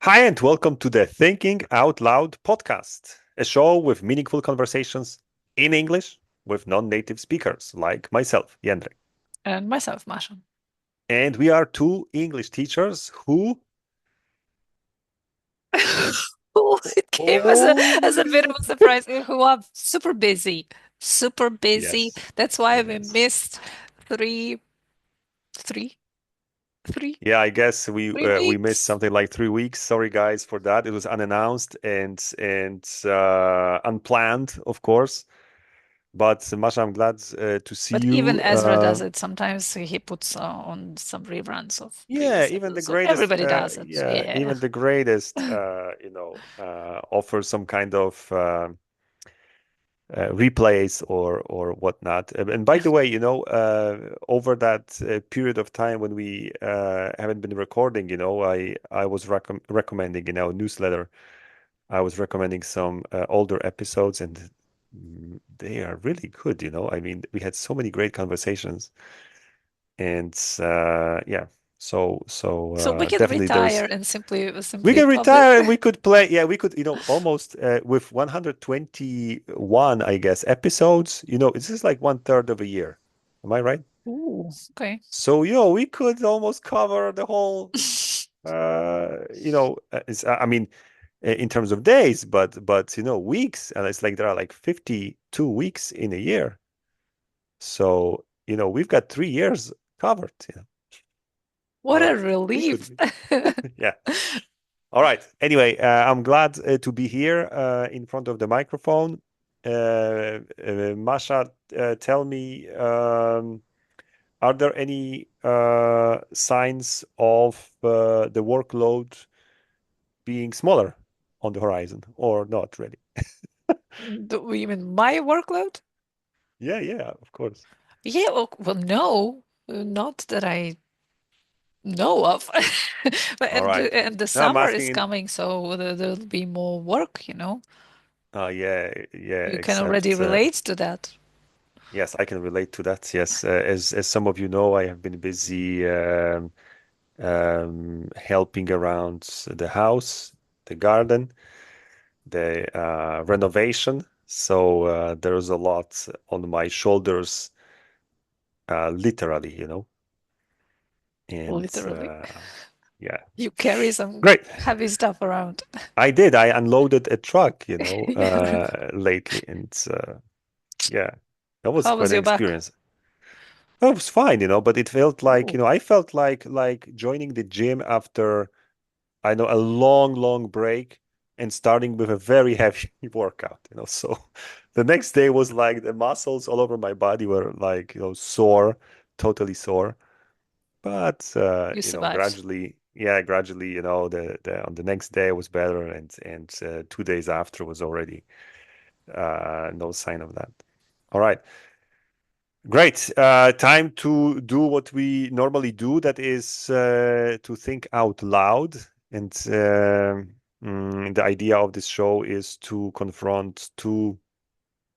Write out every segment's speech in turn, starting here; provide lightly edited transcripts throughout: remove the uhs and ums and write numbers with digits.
Hi, and welcome to the Thinking Out Loud podcast, a show with meaningful conversations in English with non-native speakers like myself, Jendrik. And myself, Masha. And we are two English teachers who. It came as a bit of Oh, a surprise. Who are super busy, super busy. yes, That's why we yes. missed three, three, three, Yeah, I guess three we missed weeks. something like 3 weeks. Sorry, guys, for that. It was unannounced and unplanned, of course. But Masha, I'm glad to see But even you. Ezra does it. Sometimes he puts on some reruns of Yeah, previous even the episodes. greatest, Everybody does it. Yeah. even the greatest, offer some kind of replays or whatnot. And by the way, over that period of time when we haven't been recording, I was recommending in our newsletter, I was recommending some older episodes, and they are really good. I mean, we had so many great conversations, and yeah. So we can Definitely retire there's and simply we simply can publish. retire and we could play. Yeah, we could, almost with 121, I guess, episodes. It's just like one third of a year. Am I right? Ooh, okay. So, we could almost cover the whole, I mean, in terms of days, but weeks, and it's like there are like 52 weeks in a year. So, we've got 3 years covered. All What a right, we relief. could, yeah. All right. Anyway, I'm glad to be here in front of the microphone. Masha, tell me, are there any signs of the workload being smaller on the horizon or not really? Do you mean my workload? Yeah, yeah, of course. Yeah, well, no, not that I know of. But All right. and the Now I'm summer asking is coming, so there'll be more work. yeah, yeah, You can already except relate to that. yes, I can relate to that. Yes, as some of you know, I have been busy helping around the house, the garden, the renovation. So there's a lot on my shoulders, literally, and Literally. yeah, You carry some great. heavy stuff around. I did. I unloaded a truck, Yeah. lately, and yeah, that was How quite was an your back? experience. It was fine, but it felt like, Oh, I felt like joining the gym after I know a long, long break and starting with a very heavy workout, So the next day was like the muscles all over my body were like, sore, totally sore. But you survived. gradually, the on the next day was better, and 2 days after was already no sign of that. All right. Great. Time to do what we normally do, that is to think out loud. And the idea of this show is to confront two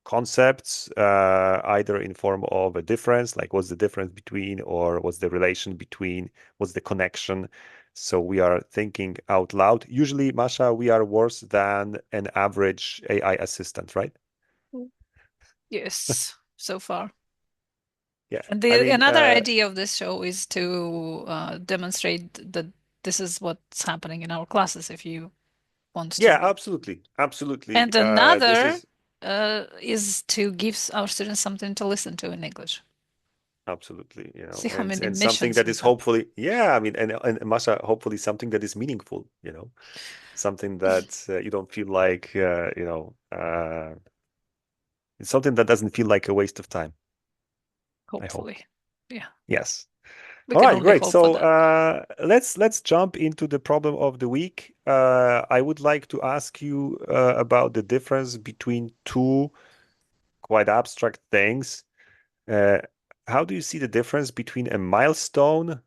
concepts, either in form of a difference, like what's the difference between, or what's the relation between, what's the connection. So we are thinking out loud. Usually, Masha, we are worse than an average AI assistant, right? Mm. Yes, so far. Yeah. And I the mean, another idea of this show is to demonstrate that this is what's happening in our classes if you want yeah, to. absolutely. Absolutely. And This another is is to give our students something to listen to in English. absolutely, See how and many something missions that we've is done. hopefully, yeah, I mean, and Masha, hopefully something that is meaningful, something that you don't feel like, it's something that doesn't feel like a waste of time, I hope. Hopefully. Yeah, Yes. we All can right, only great. hope for So that. let's jump into the problem of the week. I would like to ask you about the difference between two quite abstract things. Uh, how do you see the difference between a milestone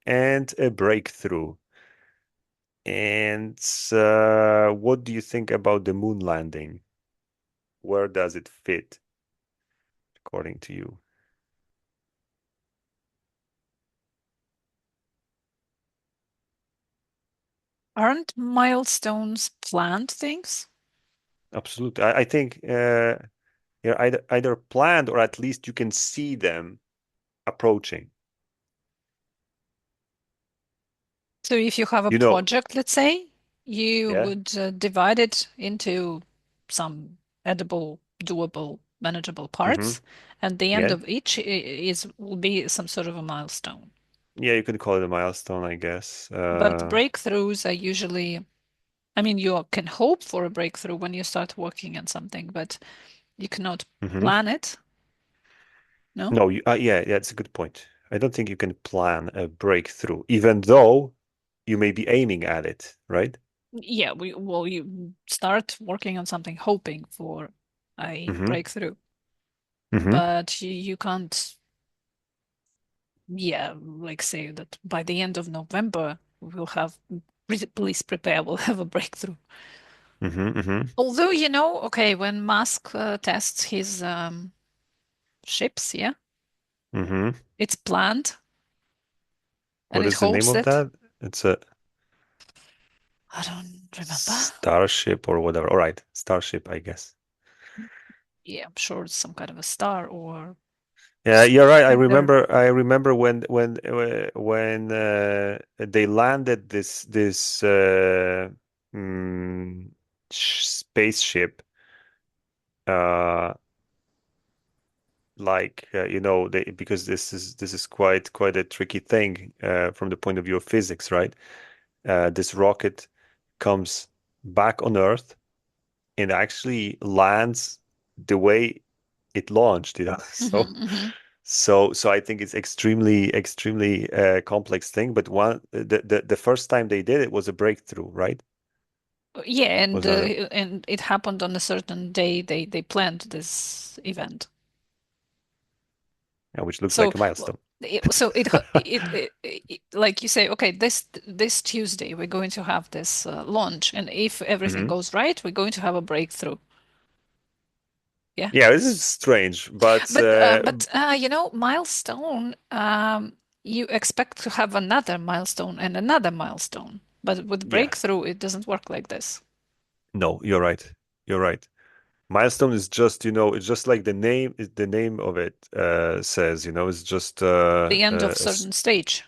and a breakthrough? And what do you think about the moon landing? Where does it fit, according to you? Aren't milestones planned things? Absolutely. I think they're either planned or at least you can see them approaching. So if you have a You know, project, let's say, you yeah. would divide it into some edible, doable, manageable Mm-hmm. parts, and the end Yeah. of each is will be some sort of a milestone. Yeah, you can call it a milestone, I guess. But breakthroughs are usually, I mean, you can hope for a breakthrough when you start working on something, but you cannot Mhm. plan it, no? No, yeah, it's a good point. I don't think you can plan a breakthrough, even though you may be aiming at it, right? Yeah, well, you start working on something hoping for a Mm-hmm. breakthrough, Mm-hmm. but you can't, yeah, like say that by the end of November we'll have, please prepare, we'll have a breakthrough. Mm-hmm. Mm-hmm. Although, okay, when Musk tests his ships, yeah, Mm-hmm. it's planned and What it is the name hopes of that, that? It's a I don't remember. starship or whatever. All right, starship, I guess. Yeah, I'm sure it's some kind of a star or Yeah, you're right. something there. I remember when they landed mm, spaceship. Uh, like because this is quite a tricky thing from the point of view of physics, right? This rocket comes back on Earth and actually lands the way it launched, so Hmm, hmm. so I think it's extremely complex thing, but the first time they did it was a breakthrough, right? Yeah, Was not a and it happened on a certain day they planned this event. yeah, which looks So like a milestone. like you say, okay, this Tuesday we're going to have this launch, and if everything Hmm. goes right, we're going to have a breakthrough. Yeah, Yeah, this is strange, but milestone. You expect to have another milestone and another milestone, but with yeah. breakthrough, it doesn't work like this. No, you're right. You're right. Milestone is just, it's just like the name of it says, it's just The end of certain stage.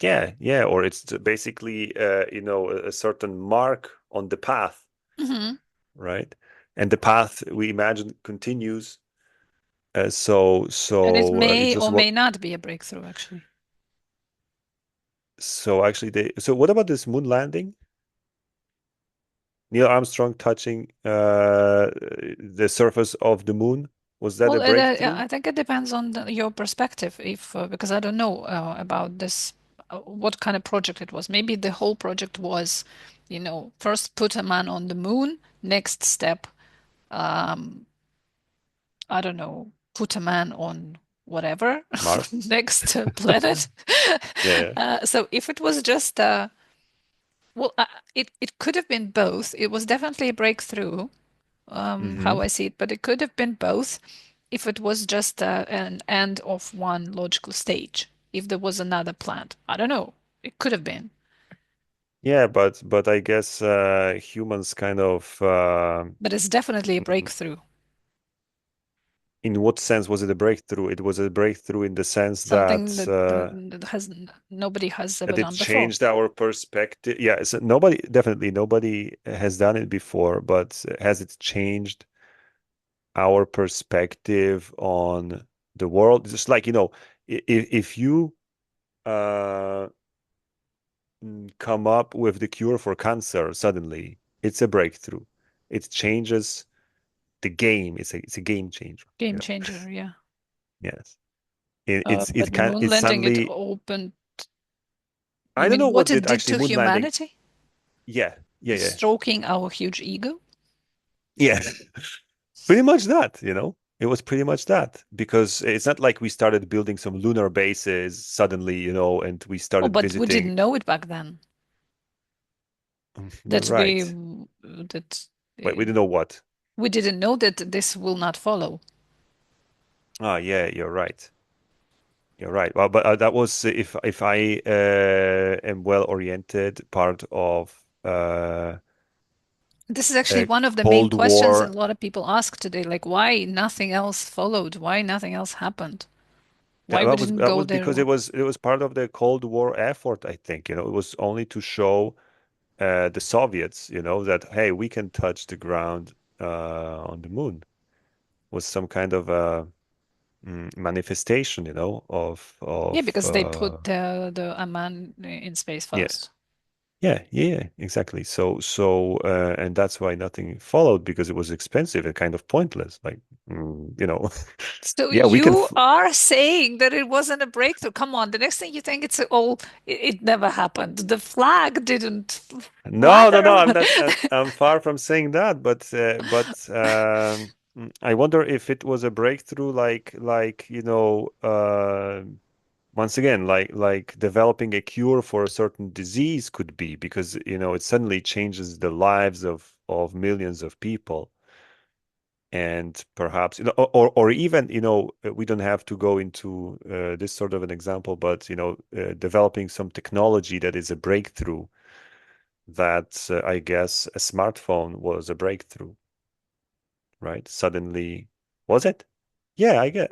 yeah, yeah, or it's basically a certain mark on the path, Hmm. right? And the path we imagine continues. So And it it may just or what may not be a breakthrough, actually. so actually they so what about this moon landing? Neil Armstrong touching the surface of the moon. Was that a Well, breakthrough? I think it depends on your perspective. If because I don't know about this, what kind of project it was. Maybe the whole project was, first put a man on the moon. Next step, um, I don't know, put a man on whatever. Mars? Next planet. Yeah. So if it was just, well, it could have been both. It was definitely a breakthrough, Mm-hmm. how I see it, but it could have been both if it was just an end of one logical stage. If there was another plant, I don't know. It could have been, Yeah, but I guess humans kind of but it's definitely a mm, breakthrough. in what sense was it a breakthrough? It was a breakthrough in the sense Something that has nobody has ever that it done before. changed our perspective. Yeah, so nobody has done it before, but has it changed our perspective on the world? Just like, if you uh come up with the cure for cancer suddenly, it's a breakthrough. It changes the game. It's a game changer, Game changer, yeah. Yes. It But can moon it's landing, it suddenly opened. You I don't mean know what what it did did actually to moon landing. humanity? Yeah, yeah, yeah. Stroking our huge ego? Yeah. Pretty much that, It was pretty much that because it's not like we started building some lunar bases suddenly, and we Oh, started but we visiting. didn't know it back then. You're That we right. that Wait, we uh, didn't know what. we didn't know that this will not follow. Ah, yeah, you're right. you're right. Well, but that was if I am well oriented, part of This is actually a one of the main Cold questions that War. a lot of people ask today, like why nothing else followed? Why nothing else happened? Why we didn't That go was there? because it was part of the Cold War effort, I think. It was only to show the Soviets, that hey, we can touch the ground on the moon. Was some kind of a manifestation, Yeah, of because they put the a man in space yeah, first. yeah, exactly. And that's why nothing followed because it was expensive and kind of pointless. Like, So yeah, we can. you are saying that it wasn't a breakthrough. Come on, the next thing you think it's all it never happened. The flag didn't No, no, no. I'm flutter. not. I'm far from saying that. But I wonder if it was a breakthrough, like once again, like developing a cure for a certain disease could be, because it suddenly changes the lives of millions of people, and perhaps or even we don't have to go into this sort of an example, but developing some technology that is a breakthrough that I guess a smartphone was a breakthrough, right? Suddenly, was it? Yeah, I get.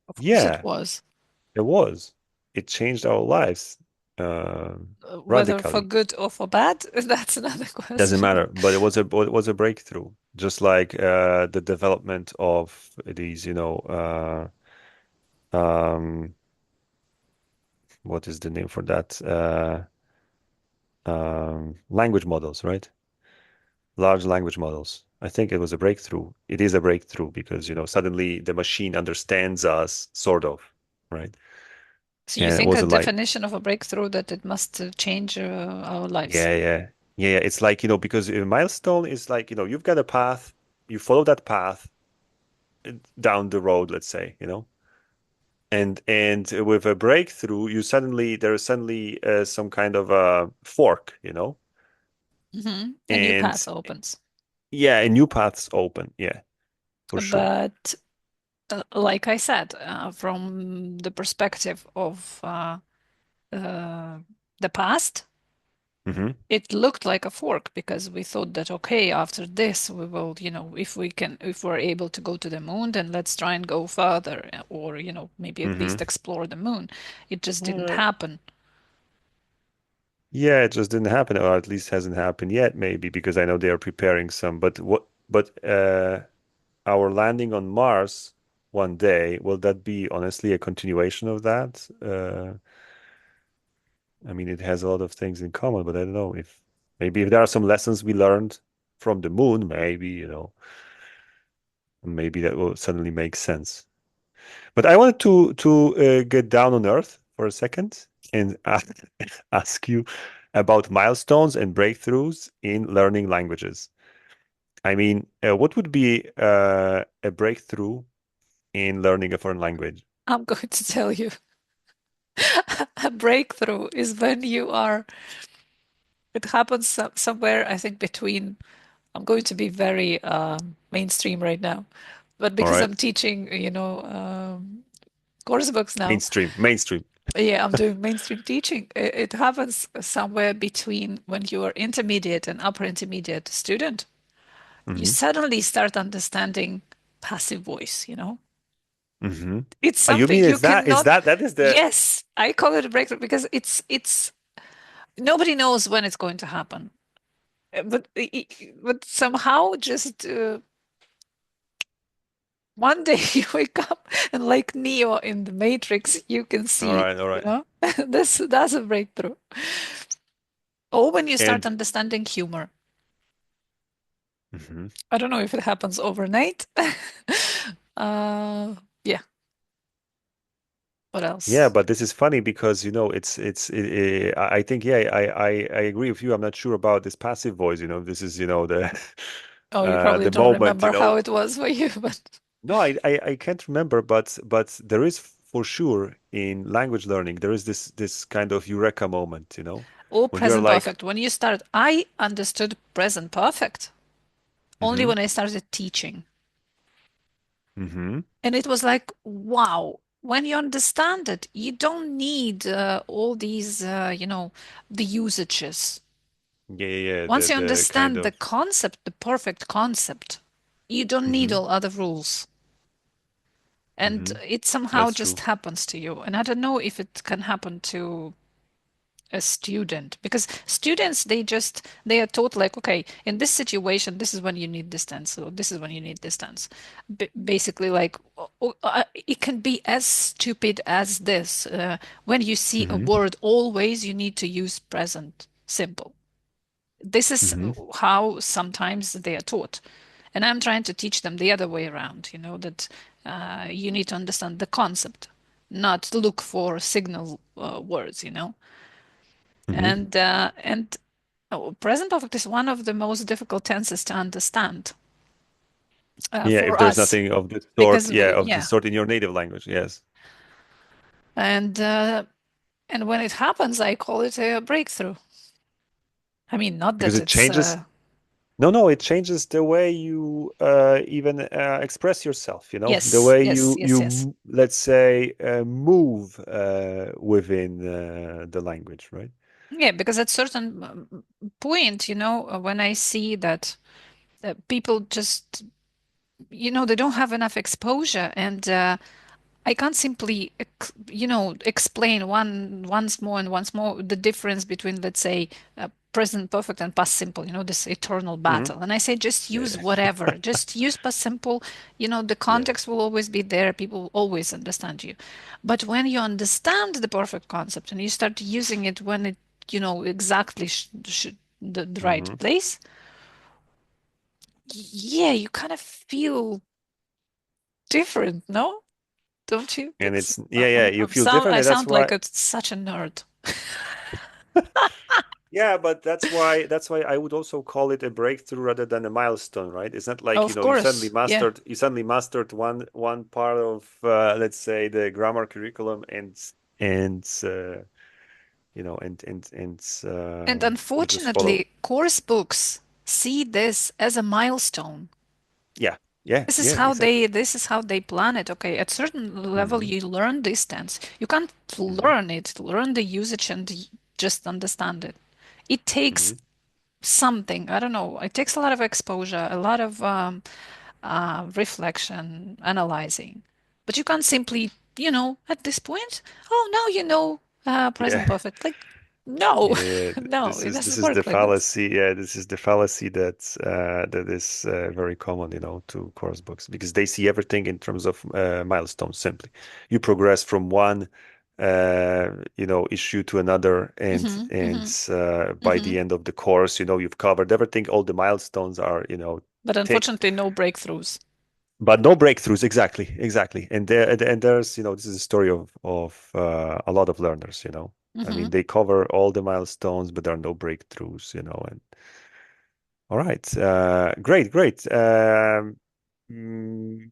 Of course it Yeah, was. it was. It changed our lives um Whether for radically. good or for bad, that's another Doesn't question. matter, but it was a breakthrough. Just like the development of these, um, what is the name for that? Language models, right? Large language models. I think it was a breakthrough. It is a breakthrough because, suddenly the machine understands us, sort of, right? So you And it think a wasn't like, definition of a breakthrough that it must change our lives? yeah. It's like, because a milestone is like, you've got a path, you follow that path down the road, let's say, and with a breakthrough, there's suddenly some kind of a fork, A new and path opens. yeah, and new paths open. Yeah, for sure. But like I said, from the perspective of uh, the past, Hmm. it looked like a fork because we thought that, okay, after this, we will, if we're able to go to the moon, then let's try and go further or, maybe at Hmm. least explore the moon. It just didn't happen. Yeah, it just didn't happen, or at least hasn't happened yet, maybe because I know they are preparing some. But our landing on Mars one day, will that be honestly a continuation of that? I mean, it has a lot of things in common, but I don't know if maybe if there are some lessons we learned from the moon, maybe that will suddenly make sense. But I wanted to get down on earth for a second and ask you about milestones and breakthroughs in learning languages. I mean, what would be a breakthrough in learning a foreign language? I'm going to tell you, a breakthrough is when it happens somewhere, I think, between, I'm going to be very mainstream right now, but All because right, I'm teaching, course books now. mainstream. Yeah, I'm doing mainstream teaching. It happens somewhere between when you are intermediate and upper intermediate student. You Hmm. suddenly start understanding passive voice. Hmm. It's You something mean you is cannot. that is the Yes, I call it a breakthrough because it's nobody knows when it's going to happen. But somehow just one day you wake up and like Neo in the Matrix, you can all see, right, all right. that's a breakthrough. Or when you start And understanding humor. mhm. I don't know if it happens overnight. Uh, yeah. What Yeah, else? but this is funny because I think yeah, I agree with you. I'm not sure about this passive voice. This is the Oh, you probably the don't moment. remember how it was for you, but No, I can't remember, but there is for sure in language learning there is this kind of eureka moment. oh, When you're present like, perfect. When you start, I understood present perfect only mm-hmm, when I started teaching. mm-hmm, And it was like, wow. when you understand it, you don't need all these, the usages. Yeah, yeah, yeah. Once you The kind understand the of. concept, the perfect concept, you don't need Hmm. all other rules. And Hmm. it somehow That's just true. happens to you. And I don't know if it can happen to a student, because students, they are taught like, okay, in this situation, this is when you need distance, so this is when you need distance. Basically, like, it can be as stupid as this. When you see a Hmm. word, always you need to use present simple. This is Hmm. how sometimes they are taught. And I'm trying to teach them the other way around, that you need to understand the concept, not look for signal words. Hmm. And present perfect is one of the most difficult tenses to understand Yeah, if for there's us, nothing of this sort, because yeah, of this yeah, sort in your native language, yes, and uh, and when it happens, I call it a breakthrough. I mean, not because that it it's changes. No, no, it changes the way you even express yourself, the yes, way yes, yes, yes, let's say, move within the language, right? yeah, because at certain point, when I see that people just, they don't have enough exposure, and I can't simply, explain once more and once more the difference between, let's say, present perfect and past simple, this eternal Hmm. battle. And I say, just use Yeah, whatever, just use past simple, the yeah. context will always be there. People will always understand you. But when you understand the perfect concept and you start using it when it, exactly should the right Hmm. place, yeah, you kind of feel different, no? Don't you? And it's, yeah, yeah, you feel different, I and that's sound like why. such a nerd. Yeah, but that's why I would also call it a breakthrough rather than a milestone, right? It's not like, Of course, yeah. you suddenly mastered one part of let's say the grammar curriculum, and And you just follow. unfortunately, course books see this as a milestone. Yeah, yeah, This is yeah, how exactly. they plan it. Okay, at certain level, Hmm. you learn this tense. You can't Hmm. learn it, learn the usage and just understand it. It takes Hmm. something. I don't know. It takes a lot of exposure, a lot of reflection, analyzing. But you can't simply, at this point, oh, now present Yeah. perfect. Like, no, Yeah, no, this it is doesn't work the like this. fallacy. Yeah, this is the fallacy that is very common, to course books, because they see everything in terms of milestones. Simply, you progress from one, issue to another, and Hmm. and Hmm. by Hmm. the end of the course, you've covered everything. All the milestones are, But ticked, unfortunately, no breakthroughs. but no breakthroughs. Exactly, exactly. And there's, this is a story of a lot of learners. I Hmm. mean, they cover all the milestones, but there are no breakthroughs. And all right, great, great. Mm,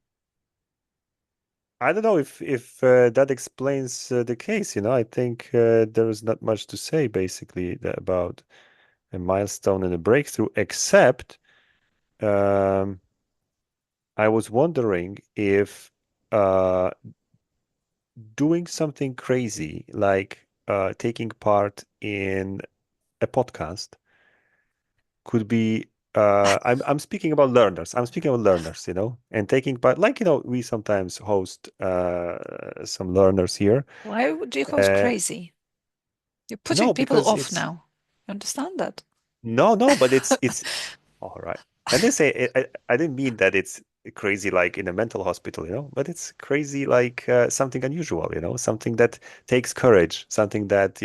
I don't know if that explains the case. I think there is not much to say basically about a milestone and a breakthrough, except um, I was wondering if uh, doing something crazy like taking part in a podcast could be I'm speaking about learners. I'm speaking about learners, and taking part, like, we sometimes host some learners here. Why would you host Uh crazy? You're putting no, people because off it's now. You understand that? no, no, but it's all right. I didn't say it, I didn't mean that it's crazy like in a mental hospital, but it's crazy like something unusual, something that takes courage, something that,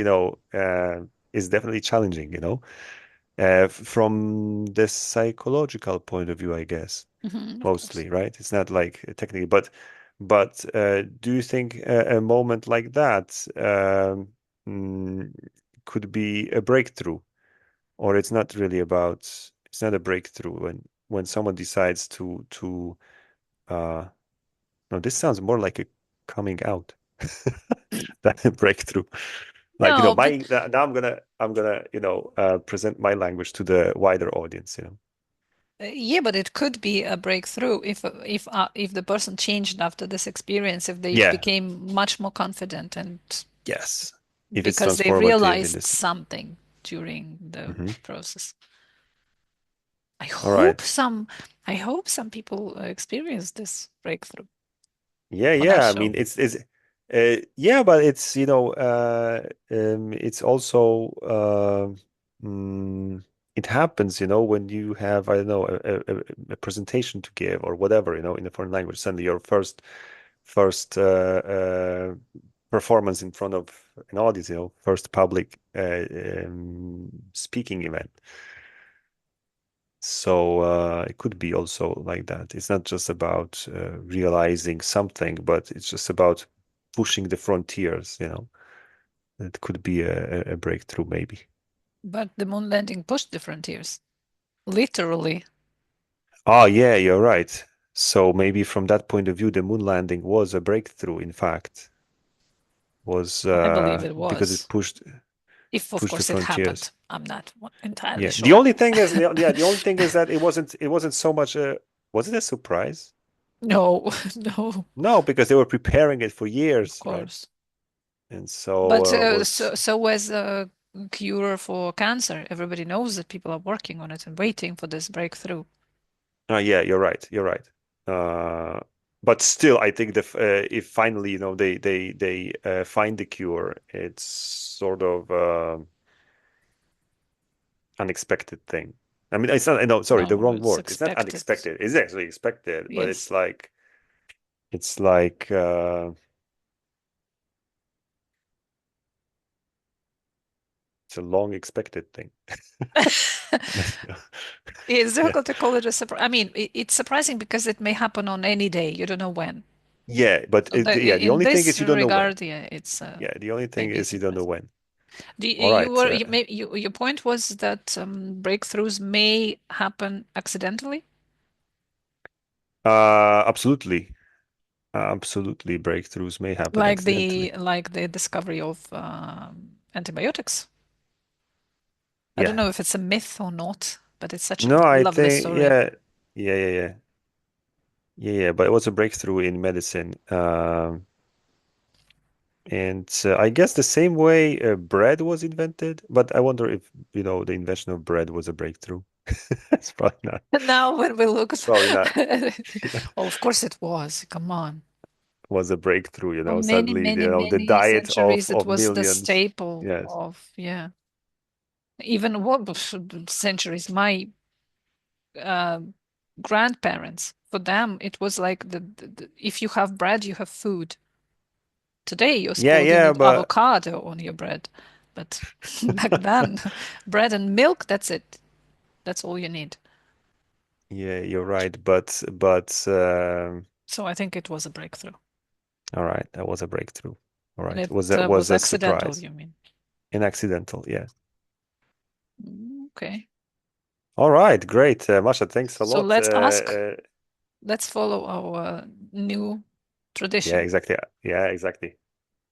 is definitely challenging, from the psychological point of view, I guess, Hmm, of course. mostly, right? It's not like technically, but do you think a moment like that mm, could be a breakthrough? Or it's not a breakthrough when someone decides to uh no, this sounds more like a coming out than a breakthrough. Like, No, but now I'm gonna present my language to the wider audience. Yeah, but it could be a breakthrough if the person changed after this experience, if they Yeah. became much more confident and Yes. If it's because they transformative in realized this. something during the Hmm. process. I All hope right. some I hope some people experience this breakthrough Yeah, on our yeah. I mean, show. yeah, but it's it's also it happens, when you have, I don't know, a presentation to give or whatever, in a foreign language. Suddenly, your first performance in front of an audience, first public speaking event. So it could be also like that. It's not just about realizing something, but it's just about pushing the frontiers. It could be a breakthrough, maybe. But the moon landing pushed the frontiers, literally. Oh, yeah, you're right. So maybe from that point of view, the moon landing was a breakthrough, in fact, was I believe it because it was. If, of pushed the course, it happened. frontiers. I'm not entirely Yeah. The sure. only thing is, yeah, the only thing is that it wasn't so much was it a surprise? No, no, No, because they were preparing it for of years, right? course. And so But was so was a cure for cancer. Everybody knows that people are working on it and waiting for this breakthrough. yeah, you're right. You're right. Uh, but still, I think if finally, they find the cure, it's sort of unexpected thing. I mean, it's not. No, sorry, the No, wrong it's word. It's not expected. unexpected. It's actually expected, but Yes. it's like it's a long expected thing. It's Yeah. difficult to call it a surprise. I mean, it's surprising because it may happen on any day. You don't know when. Yeah, but So yeah, the in only thing this is you don't know when. regard, yeah, it's Yeah, the only thing maybe a is you don't know surprise. when. All You right. were your point was that breakthroughs may happen accidentally, Absolutely. Absolutely, breakthroughs may happen accidentally. like the discovery of antibiotics. I don't Yeah. know if it's a myth or not, but it's such a No, I lovely think, story. yeah, yeah, yeah, yeah, yeah, yeah. But it was a breakthrough in medicine. And I guess the same way bread was invented, but I wonder if, the invention of bread was a breakthrough. It's probably not. And now when we look It's probably not. at, Yeah, oh, of course it was. Come on. was a breakthrough, For many, suddenly, many, the many diet centuries, of it of was the millions. staple Yes. of, yeah, even what centuries. My uh, grandparents, for them, it was like if you have bread, you have food. Today, you're Yeah, supposed you yeah, need but avocado on your bread, but back then, bread and milk, that's it. That's all you need. yeah, you're right. But So I think it was a breakthrough, all right, that was a breakthrough. All and right. it Was was a accidental, surprise. you mean? An accidental, yeah. Okay. All right, great. Masha, thanks a So lot. let's follow our new Yeah, tradition. exactly. Yeah, exactly.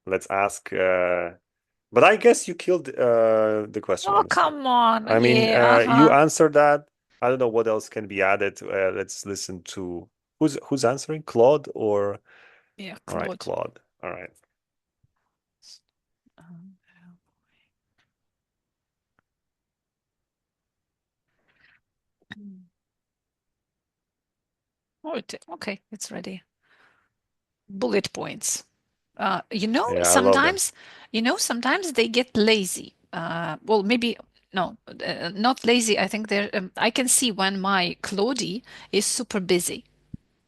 Let's ask. But I guess you killed the question, Oh, honestly. come on. I mean, Yeah, you uh-huh. answered that. I don't know what else can be added. Let's listen to who's answering, Claude or Yeah, all right, Claude. Claude. All right. Um, Oh, okay, it's ready. Bullet points. Yeah, I love them. Sometimes they get lazy. Well, maybe no, not lazy. I think I can see when my Claudie is super busy.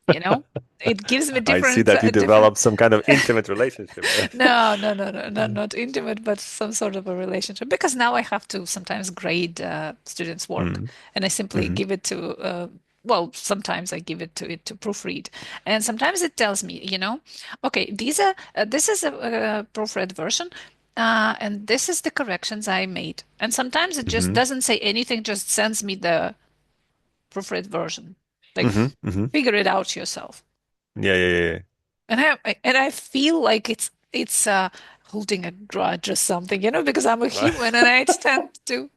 You know, it gives me I see different, that you different. developed some kind of intimate relationship. No, no, no, no, not intimate, but some sort of a relationship. Because now I have to sometimes grade students' work, Mm-hmm. and I simply Mm-hmm. give it to. Well, sometimes I give it to proofread, and sometimes it tells me, okay, this is a proofread version, and this is the corrections I made. And sometimes it just Mm-hmm. doesn't say anything, just sends me the proofread version. Like, Mm-hmm. Mm-hmm. figure it out yourself. Yeah, yeah, yeah, yeah. And I feel like it's holding a grudge or something, because I'm a Right. human and I tend to.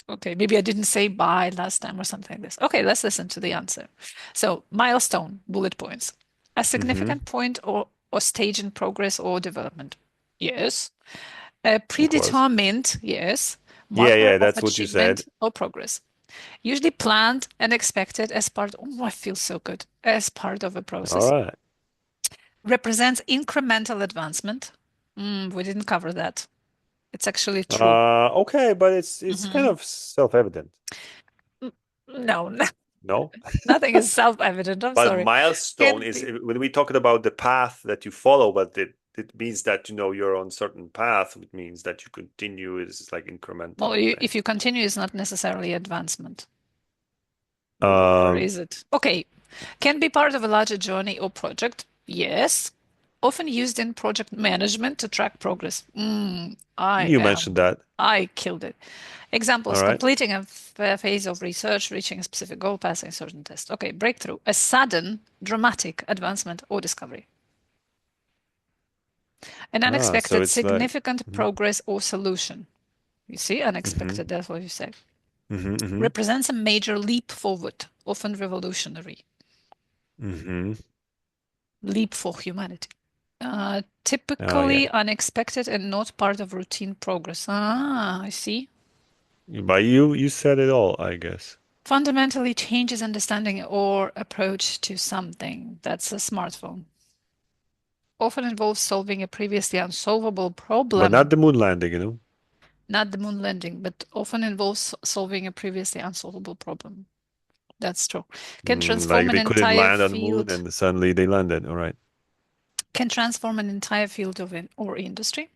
Okay, maybe I didn't say bye last time or something like this. Okay, let's listen to the answer. So, milestone, bullet points. A Mm-hmm. significant point or stage in progress or development. Yes. A Of course. predetermined, yes, Yeah, marker yeah, of that's what you said. achievement or progress. Usually planned and expected as part, oh, I feel so good, as part of a All process. right. Represents incremental advancement. We didn't cover that. It's actually true. Okay, but it's kind Mhm. of self-evident. No, No? nothing is self-evident. I'm But sorry. milestone Can is be. when we talking about the path that you follow, but it means that you're on certain path. It means that you continue. It's like Well, incremental thing. if you continue, it's not necessarily advancement. Or Um, is it? Okay. Can be part of a larger journey or project. Yes. Often used in project management to track progress. you mentioned that. I killed it. All Examples, right. completing a phase of research, reaching a specific goal, passing a certain test. Okay, breakthrough, a sudden, dramatic advancement or discovery. An So unexpected, it's like. significant Mm-hmm, progress or solution. You see, mm-hmm, unexpected, that's what you say. mm-hmm, Represents a major leap forward, often revolutionary. mm-hmm. Leap for humanity. Oh yeah. Typically unexpected and not part of routine progress. Ah, I see. But you said it all, I guess. Fundamentally changes understanding or approach to something. That's a smartphone. Often involves solving a previously unsolvable But not problem. the moon landing. Not the moon landing, but often involves solving a previously unsolvable problem. That's true. Can transform Like an they couldn't entire land on the moon field. and suddenly they landed. All right. Can transform an entire field of or industry.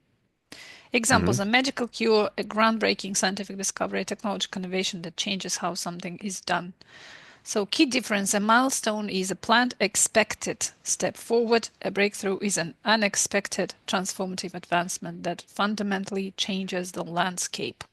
Mm-hmm. Examples: a medical cure, a groundbreaking scientific discovery, a technological innovation that changes how something is done. So, key difference: a milestone is a planned, expected step forward. A breakthrough is an unexpected, transformative advancement that fundamentally changes the landscape.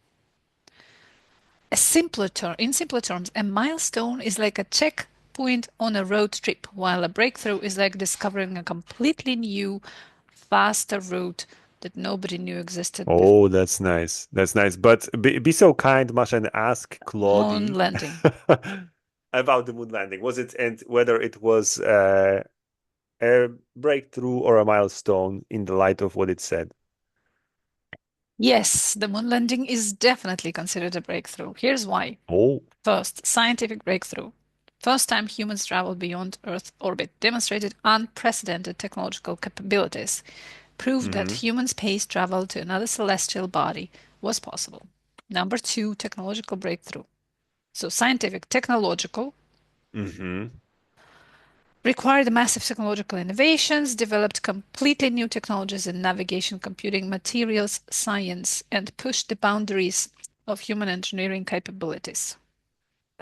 In simpler terms, a milestone is like a checkpoint on a road trip, while a breakthrough is like discovering a completely new, faster route that nobody knew existed before. Oh, that's nice. That's nice. But be so kind, Masha, and ask Claude Moon landing. about the moon landing. Was it and whether it was a breakthrough or a milestone in the light of what it said? Yes, the moon landing is definitely considered a breakthrough. Here's why. Oh. First, scientific breakthrough. First time humans traveled beyond Earth orbit, demonstrated unprecedented technological capabilities, proved that Mm-hmm. human space travel to another celestial body was possible. Number two, technological breakthrough. So, scientific, technological, Mm-hmm. required massive technological innovations, developed completely new technologies in navigation, computing, materials, science, and pushed the boundaries of human engineering capabilities.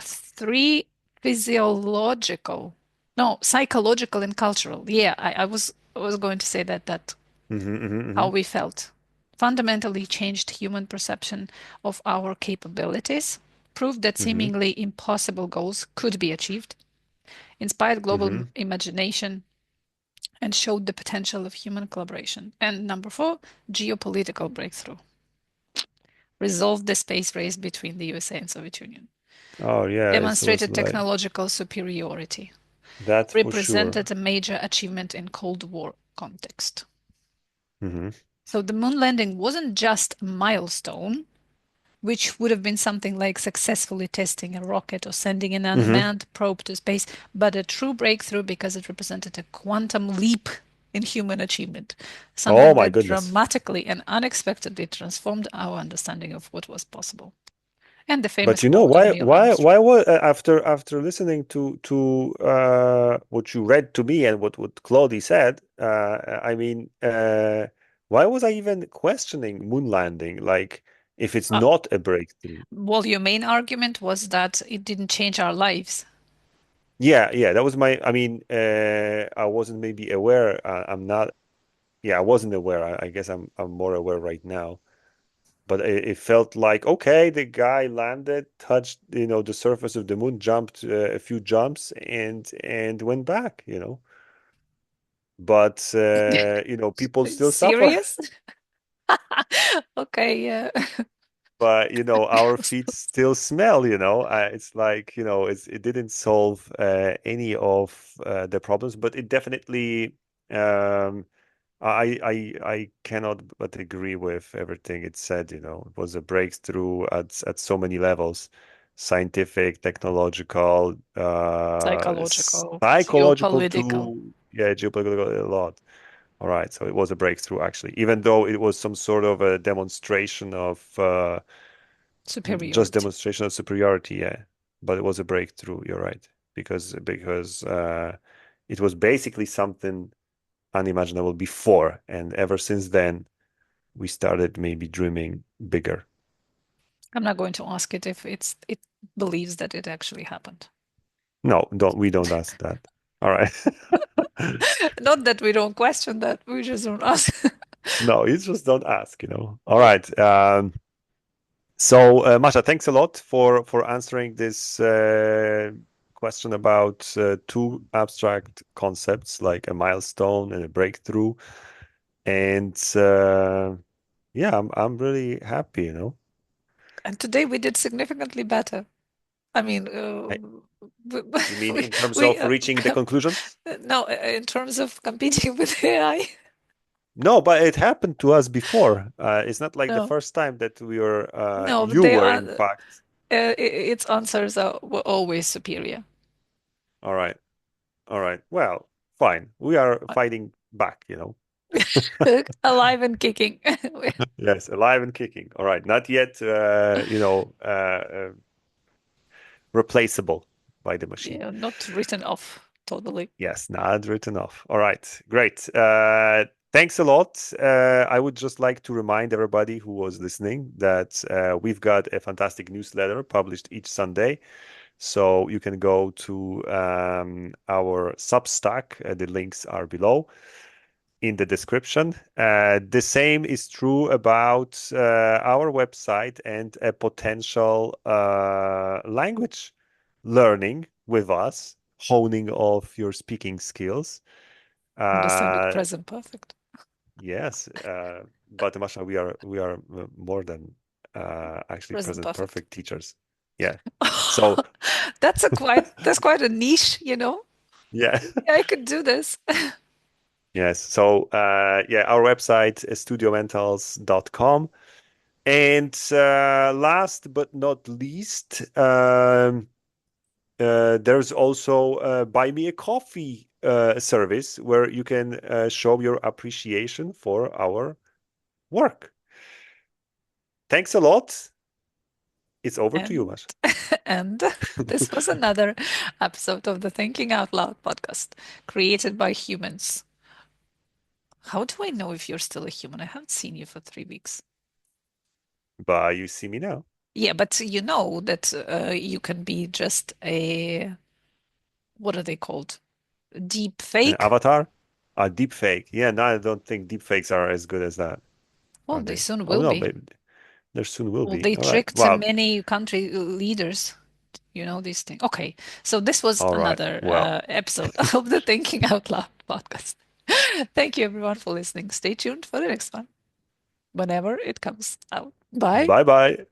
Three, physiological, no, psychological and cultural. Yeah, I was going to say that Mm-hmm. how Mm-hmm. we felt fundamentally changed human perception of our capabilities, proved that Mm-hmm. seemingly impossible goals could be achieved, inspired global Mm-hmm. imagination, and showed the potential of human collaboration. And number four, geopolitical breakthrough. Resolved the space race between the USA and Soviet Union. Oh yeah, it was Demonstrated like technological superiority. that for sure. Represented a major achievement in Cold War context. Mm-hmm. So the moon landing wasn't just a milestone, which would have been something like successfully testing a rocket or sending an Mm-hmm. unmanned probe to space, but a true breakthrough because it represented a quantum leap in human achievement, Oh something my that goodness. dramatically and unexpectedly transformed our understanding of what was possible. And the famous But you know quote of why Neil Armstrong. why was after listening to what you read to me and what Claudie said, I mean, why was I even questioning moon landing? Like, if it's Uh, not a breakthrough. well, your main argument was that it didn't change our lives. Yeah, yeah, that was my. I mean, I wasn't maybe aware. I'm not. Yeah, I wasn't aware. I guess I'm more aware right now. But it felt like, okay, the guy landed, touched, the surface of the moon, jumped a few jumps and went back. But people still suffer. Serious? Okay, yeah. but our feet still smell. It's like it didn't solve any of the problems, but it definitely. Um, I cannot but agree with everything it said. It was a breakthrough at so many levels, scientific, technological, Psychological, psychological geopolitical, too. Yeah, geopolitical a lot. All right, so it was a breakthrough actually, even though it was some sort of a demonstration of just superiority. demonstration of superiority, yeah. But it was a breakthrough, you're right, because it was basically something unimaginable before, and ever since then we started maybe dreaming bigger. I'm not going to ask it if it believes that it actually happened. No, we don't ask that. All right. Not that we don't question that, we just don't ask. No, you just don't ask. All right. So, Masha, thanks a lot for answering this question about two abstract concepts like a milestone and a breakthrough. And yeah, I'm really happy. And today we did significantly better. I mean, I, we, you mean we, in terms we of reaching the conclusions? no, in terms of competing with AI, No, but it happened to us before. It's not like the no, first time that we were, no, but you they were are, in fact. its answers were always superior. All right. All right. Well, fine. We are fighting back. Alive and kicking. Yes, alive and kicking. All right. Not yet, replaceable by the machine. Yeah, not written off totally. Yes, not written off. All right, great. Thanks a lot. I would just like to remind everybody who was listening that we've got a fantastic newsletter published each Sunday. So you can go to our Substack. The links are below in the description. The same is true about our website and a potential language learning with us, honing of your speaking skills. Understanding Uh, present perfect. yes, but Masha, we are more than actually Present present perfect. perfect teachers. Yeah. So That's quite a niche. yeah. Yeah, I could do this. Yes. So yeah, our website is studiomentals.com. And last but not least, there's also Buy Me a Coffee service where you can show your appreciation for our work. Thanks a lot. It's over to you, And Mash. and this was another episode of the Thinking Out Loud podcast, created by humans. How do I know if you're still a human? I haven't seen you for 3 weeks. Bye. You see me now. Yeah, but you know that you can be just a, what are they called? Deep An fake? avatar? A deep fake. Yeah, no, I don't think deep fakes are as good as that, Well, are they they? soon Oh will no, be. maybe there soon will Well, be. they All right. tricked Well, many country leaders. You know these things. Okay, so this was all right. another Well, episode of the Thinking Out Loud podcast. Thank you, everyone, for listening. Stay tuned for the next one, whenever it comes out. Bye. bye bye.